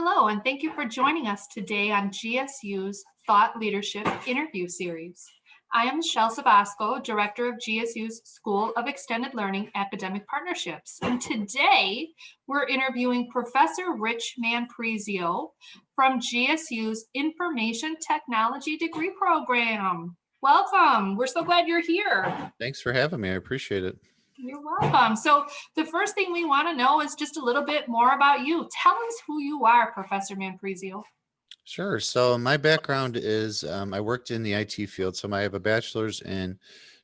Hello, and thank you for joining us today on GSU's Thought Leadership Interview Series. I am Michelle Sabasco, Director of GSU's School of Extended Learning Academic Partnerships. And today we're interviewing Professor Rich Manprisio from GSU's Information Technology Degree Program. Welcome. We're so glad you're here. Thanks for having me. I appreciate it. You're welcome. So the first thing we want to know is just a little bit more about you. Tell us who you are, Professor Manprisio. Sure. So my background is I worked in the IT field. So I have a bachelor's in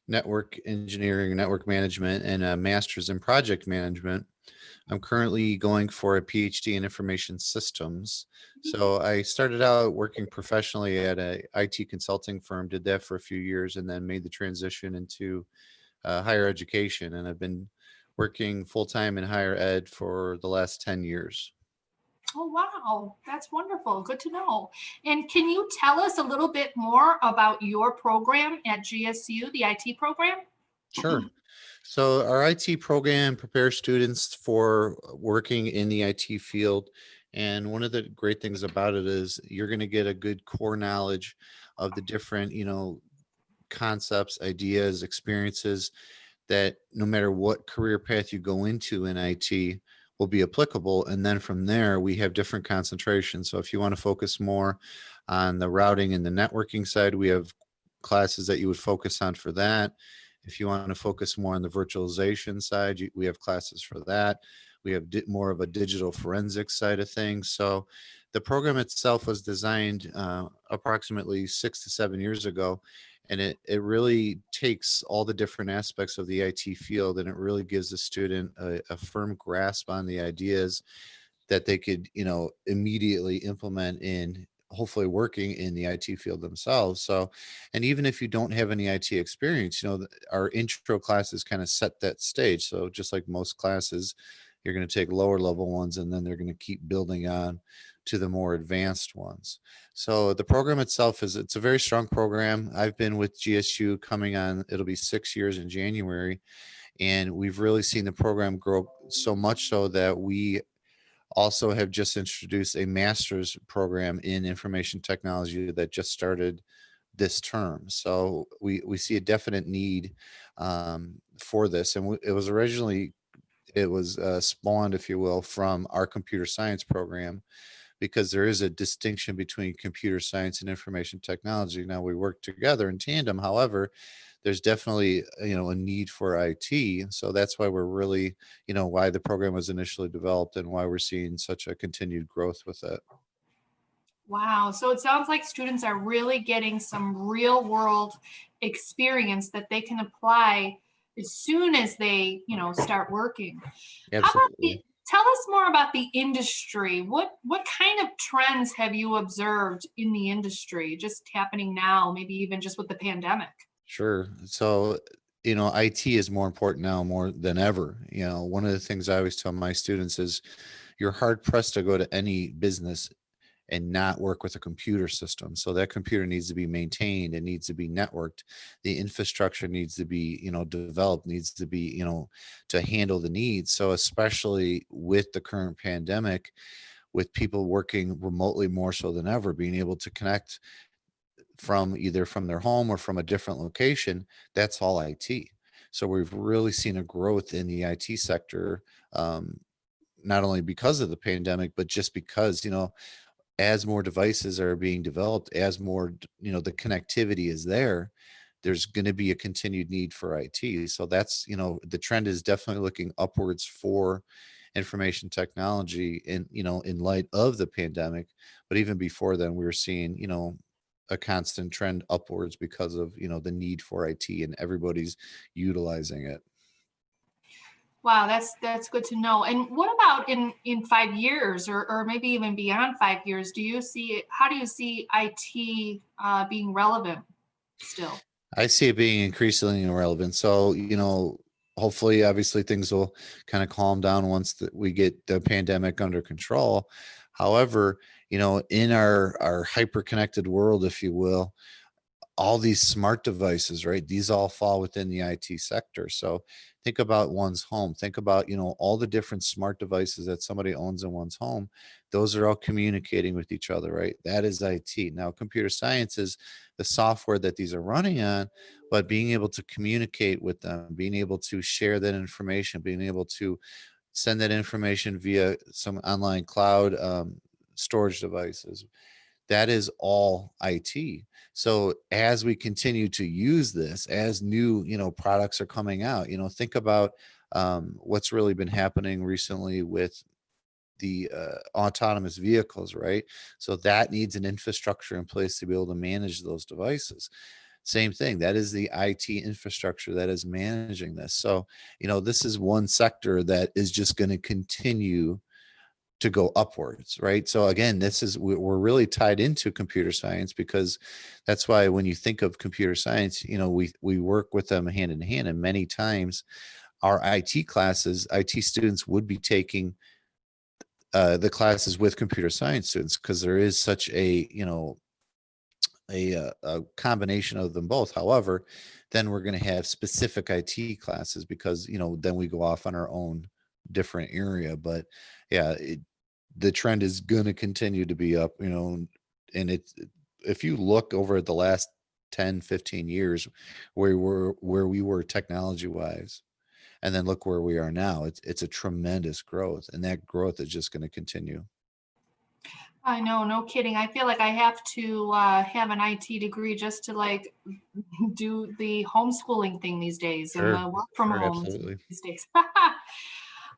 network engineering, network management, and a master's in project management. I'm currently going for a PhD in information systems. So I started out working professionally at a IT consulting firm, did that for a few years, and then made the transition into higher education. And I've been working full-time in higher ed for the last 10 years. Oh, wow. That's wonderful. Good to know. And can you tell us a little bit more about your program at GSU, the IT program? Sure. So our IT program prepares students for working in the IT field. And one of the great things about it is you're going to get a good core knowledge of the different, concepts, ideas, experiences that no matter what career path you go into in IT will be applicable. And then from there, we have different concentrations. So if you want to focus more on the routing and the networking side, we have classes that you would focus on for that. If you want to focus more on the virtualization side, we have classes for that. We have more of a digital forensics side of things. So the program itself was designed approximately 6 to 7 years ago. And it really takes all the different aspects of the IT field, and it really gives the student a firm grasp on the ideas that they could, immediately implement in hopefully working in the IT field themselves. So, and even if you don't have any IT experience, our intro classes kind of set that stage. So just like most classes, you're going to take lower level ones and then they're going to keep building on to the more advanced ones. So the program itself it's a very strong program. I've been with GSU coming on, it'll be 6 years in January. And we've really seen the program grow so much so that we also have just introduced a master's program in information technology that just started this term. So we see a definite need for this. And it was spawned, if you will, from our computer science program, because there is a distinction between computer science and information technology. Now we work together in tandem. However, there's definitely, a need for IT. So that's why we're really, why the program was initially developed and why we're seeing such a continued growth with it. Wow. So it sounds like students are really getting some real world experience that they can apply as soon as they, start working. How about Absolutely. tell us more about the industry. What kind of trends have you observed in the industry just happening now, maybe even just with the pandemic? Sure. So, IT is more important now more than ever. One of the things I always tell my students is you're hard pressed to go to any business and not work with a computer system. So that computer needs to be maintained, it needs to be networked, the infrastructure needs to be, developed, needs to be, to handle the needs. So especially with the current pandemic, with people working remotely more so than ever, being able to connect from either from their home or from a different location, that's all IT. So we've really seen a growth in the IT sector, not only because of the pandemic, but just because, as more devices are being developed, as more, the connectivity is there, there's going to be a continued need for IT. So that's, the trend is definitely looking upwards for information technology in light of the pandemic. But even before then, we were seeing, a constant trend upwards because of, the need for IT and everybody's utilizing it. Wow, that's good to know. And what about in 5 years or maybe even beyond 5 years? How do you see IT being relevant still? I see it being increasingly irrelevant. So, hopefully, obviously, things will kind of calm down once we get the pandemic under control. However, in our hyper connected world, if you will, all these smart devices, right? These all fall within the IT sector. So think about one's home, think about, all the different smart devices that somebody owns in one's home. Those are all communicating with each other, right? That is IT. Now, computer science is the software that these are running on, but being able to communicate with them, being able to share that information, being able to send that information via some online cloud storage devices, that is all IT. So as we continue to use this, as new, products are coming out, think about what's really been happening recently with the autonomous vehicles, right? So that needs an infrastructure in place to be able to manage those devices. Same thing. That is the IT infrastructure that is managing this. So, this is one sector that is just going to continue to go upwards, right? So again, we're really tied into computer science, because that's why when you think of computer science, we work with them hand in hand, and many times our IT classes, IT students would be taking the classes with computer science students, because there is such a combination of them both. However, then we're going to have specific IT classes, because then we go off on our own different area. But yeah, the trend is going to continue to be up, and it's, if you look over at the last 10, 15 years, where we were technology wise, and then look where we are now, it's a tremendous growth, and that growth is just going to continue. I know, no kidding. I feel like I have to have an IT degree just to like do the homeschooling thing these days and Sure. the work from Sure, home absolutely. these days.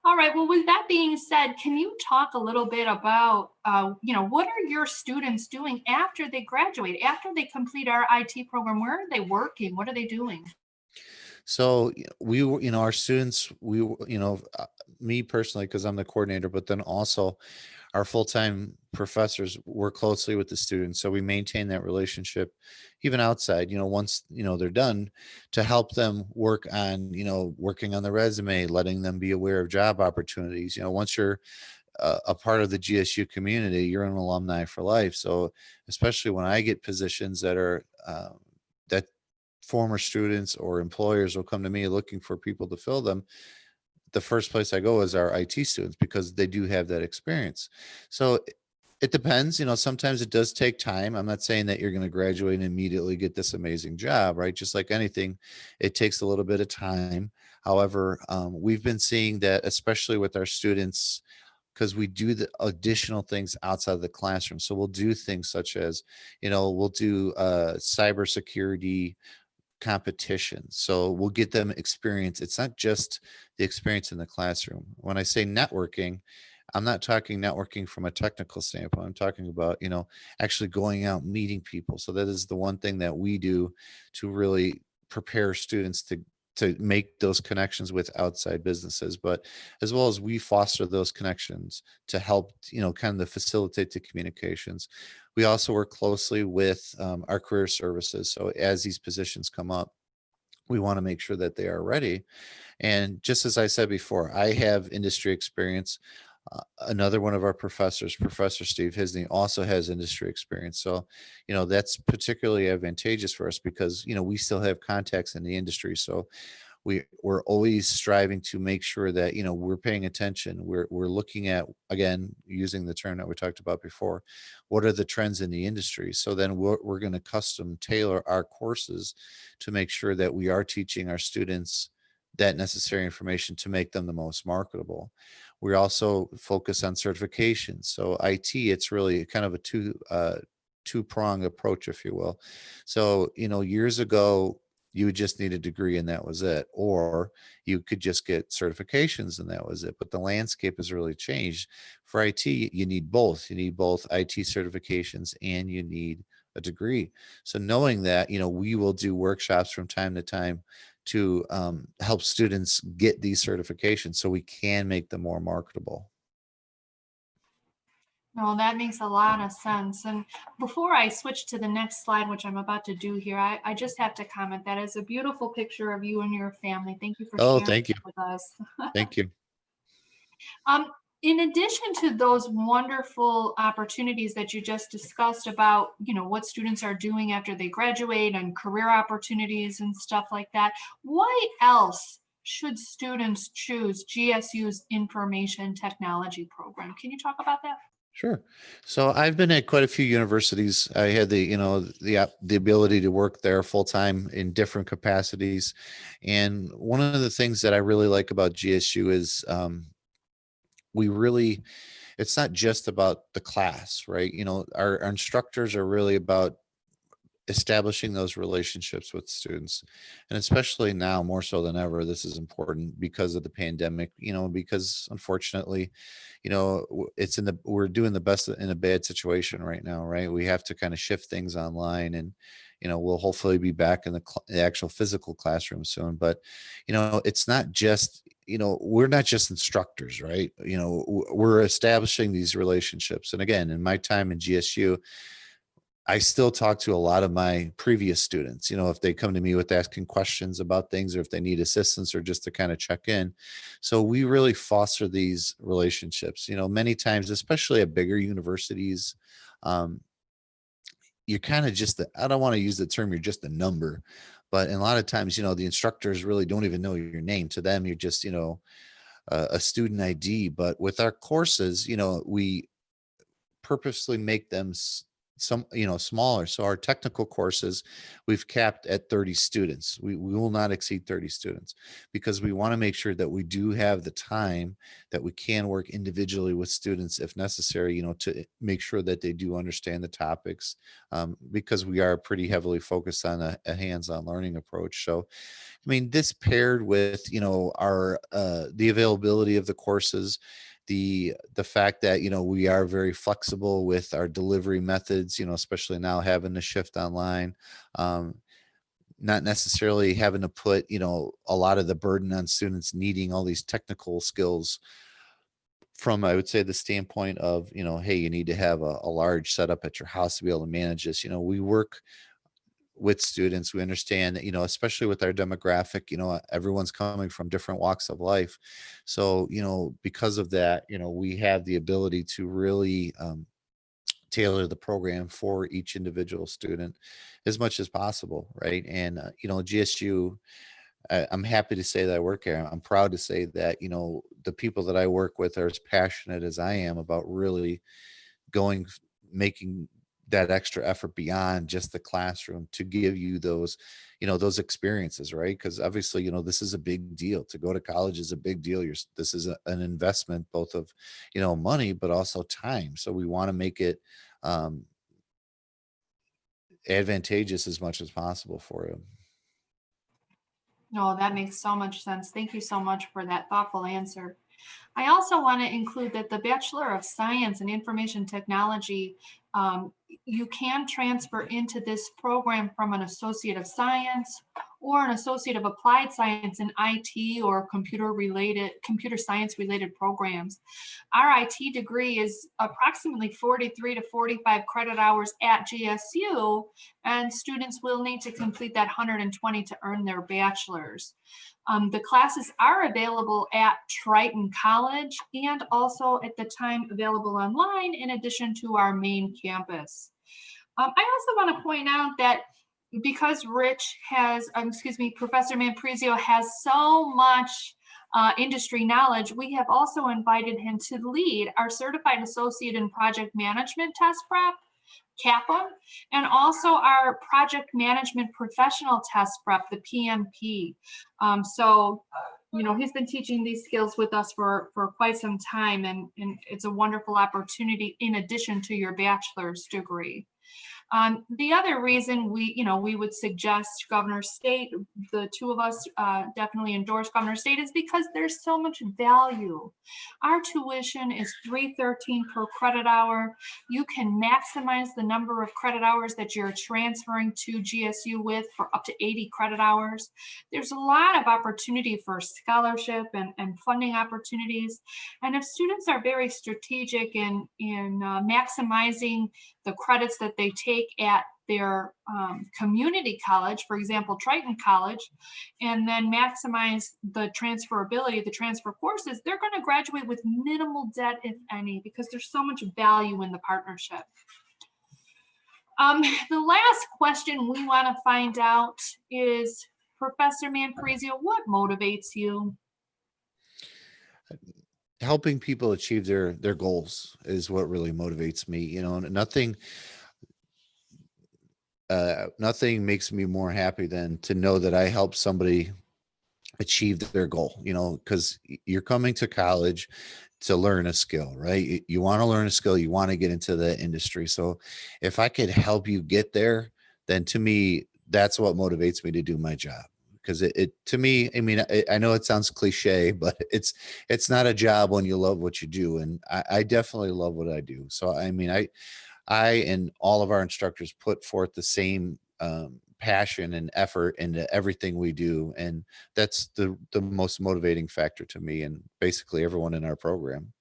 All right. Well, with that being said, can you talk a little bit about, what are your students doing after they graduate, after they complete our IT program? Where are they working? What are they doing? So our students, me personally, because I'm the coordinator, but then also our full-time professors work closely with the students. So we maintain that relationship even outside, once, they're done, to help them work on, working on the resume, letting them be aware of job opportunities. Once you're a part of the GSU community, you're an alumni for life. So especially when I get positions that former students or employers will come to me looking for people to fill them, the first place I go is our IT students, because they do have that experience. So it depends, sometimes it does take time. I'm not saying that you're going to graduate and immediately get this amazing job, right? Just like anything, it takes a little bit of time. However, we've been seeing that, especially with our students, because we do the additional things outside of the classroom. So we'll do things such as, we'll do cybersecurity competition. So we'll get them experience. It's not just the experience in the classroom. When I say networking, I'm not talking networking from a technical standpoint. I'm talking about, actually going out, meeting people. So that is the one thing that we do to really prepare students to make those connections with outside businesses, but as well as we foster those connections to help, kind of facilitate the communications. We also work closely with our career services. So as these positions come up, we want to make sure that they are ready. And just as I said before, I have industry experience. Another one of our professors, Professor Steve Hisney, also has industry experience. So, that's particularly advantageous for us, because, we still have contacts in the industry. So we're always striving to make sure that, we're paying attention. We're looking at, again, using the term that we talked about before, what are the trends in the industry. So then we're going to custom tailor our courses to make sure that we are teaching our students that necessary information to make them the most marketable. We also focus on certifications. So IT, it's really kind of a two-prong approach, if you will. So, years ago, you would just need a degree and that was it, or you could just get certifications and that was it. But the landscape has really changed. For IT, you need both. You need both IT certifications and you need a degree. So knowing that, we will do workshops from time to time to help students get these certifications so we can make them more marketable. No, that makes a lot of sense. And before I switch to the next slide, which I'm about to do here, I just have to comment that is a beautiful picture of you and your family. Thank you for Oh, sharing thank you. that with us. Thank you. Um, in addition to those wonderful opportunities that you just discussed about, what students are doing after they graduate and career opportunities and stuff like that, why else should students choose GSU's information technology program? Can you talk about that? Sure. So I've been at quite a few universities. I had the ability to work there full time in different capacities, and one of the things that I really like about GSU is we really it's not just about the class, right? Our instructors are really about establishing those relationships with students, and especially now more so than ever, this is important because of the pandemic, because unfortunately, we're doing the best in a bad situation right now, right? We have to kind of shift things online, and we'll hopefully be back in the actual physical classroom soon. But it's not just, we're not just instructors, right? We're establishing these relationships, and again, in my time in GSU, I still talk to a lot of my previous students, if they come to me with asking questions about things, or if they need assistance, or just to kind of check in. So we really foster these relationships, many times, especially at bigger universities. Um, you're kind of just I don't want to use the term, you're just a number, but in a lot of times, the instructors really don't even know your name. To them, you're just, a student ID. But with our courses, we purposely make them smaller. So our technical courses, we've capped at 30 students. We will not exceed 30 students, because we want to make sure that we do have the time that we can work individually with students if necessary, to make sure that they do understand the topics, because we are pretty heavily focused on a hands-on learning approach. So I mean, this paired with, our the availability of the courses, the fact that, we are very flexible with our delivery methods, especially now having to shift online, um, not necessarily having to put, a lot of the burden on students needing all these technical skills from, I would say, the standpoint of, hey, you need to have a large setup at your house to be able to manage this. We work with students. We understand that, especially with our demographic, everyone's coming from different walks of life. So, because of that, we have the ability to really tailor the program for each individual student as much as possible. Right. And, GSU, I'm happy to say that I work here. I'm proud to say that, the people that I work with are as passionate as I am about really going making that extra effort beyond just the classroom to give you those experiences, right? Because obviously, this is a big deal. To go to college is a big deal. This is an investment, both of money, but also time. So we want to make it um advantageous as much as possible for you. No, that makes so much sense. Thank you so much for that thoughtful answer. I also want to include that the Bachelor of Science in Information Technology, you can transfer into this program from an Associate of Science or an Associate of Applied Science in IT or computer science related programs. Our IT degree is approximately 43 to 45 credit hours at GSU, and students will need to complete that 120 to earn their bachelor's. The classes are available at Triton College and also at the time available online in addition to our main campus. I also want to point out that because Professor Manprisio has so much industry knowledge, we have also invited him to lead our Certified Associate in Project Management test prep, CAPA, and also our Project Management Professional test prep, the PMP. So, he's been teaching these skills with us for quite some time, and it's a wonderful opportunity in addition to your bachelor's degree. The other reason we would suggest Governor State, the two of us definitely endorse Governor State, is because there's so much value. Our tuition is $313 per credit hour. You can maximize the number of credit hours that you're transferring to GSU with for up to 80 credit hours. There's a lot of opportunity for scholarship and funding opportunities. And if students are very strategic in maximizing the credits that they take at their community college, for example, Triton College, and then maximize the transferability of the transfer courses, they're going to graduate with minimal debt, if any, because there's so much value in the partnership. The last question we want to find out is, Professor Manprisio, what motivates you? Helping people achieve their goals is what really motivates me. Nothing makes me more happy than to know that I helped somebody achieve their goal, because you're coming to college to learn a skill, right? You want to learn a skill, you want to get into the industry. So if I could help you get there, then to me, that's what motivates me to do my job. Because it to me, I mean, I know it sounds cliche, but it's not a job when you love what you do. And I definitely love what I do. So I mean, I and all of our instructors put forth the same passion and effort into everything we do, and that's the most motivating factor to me and basically everyone in our program.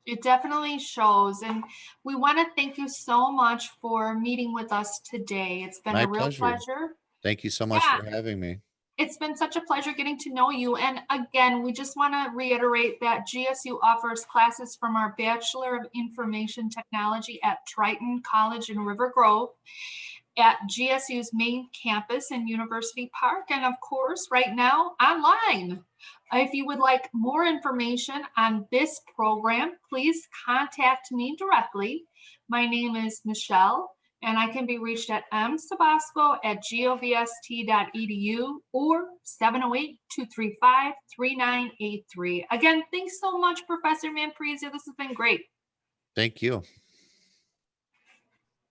It definitely shows. And we want to thank you so much for meeting with us today. It's been My a real pleasure. pleasure. Thank you so much Yeah, for having me. it's been such a pleasure getting to know you. And again, we just want to reiterate that GSU offers classes from our Bachelor of Information Technology at Triton College in River Grove, at GSU's main campus in University Park, and of course, right now, online. If you would like more information on this program, please contact me directly. My name is Michelle, and I can be reached at msabasco@govst.edu or 708-235-3983. Again, thanks so much, Professor Manprizio. This has been great. Thank you.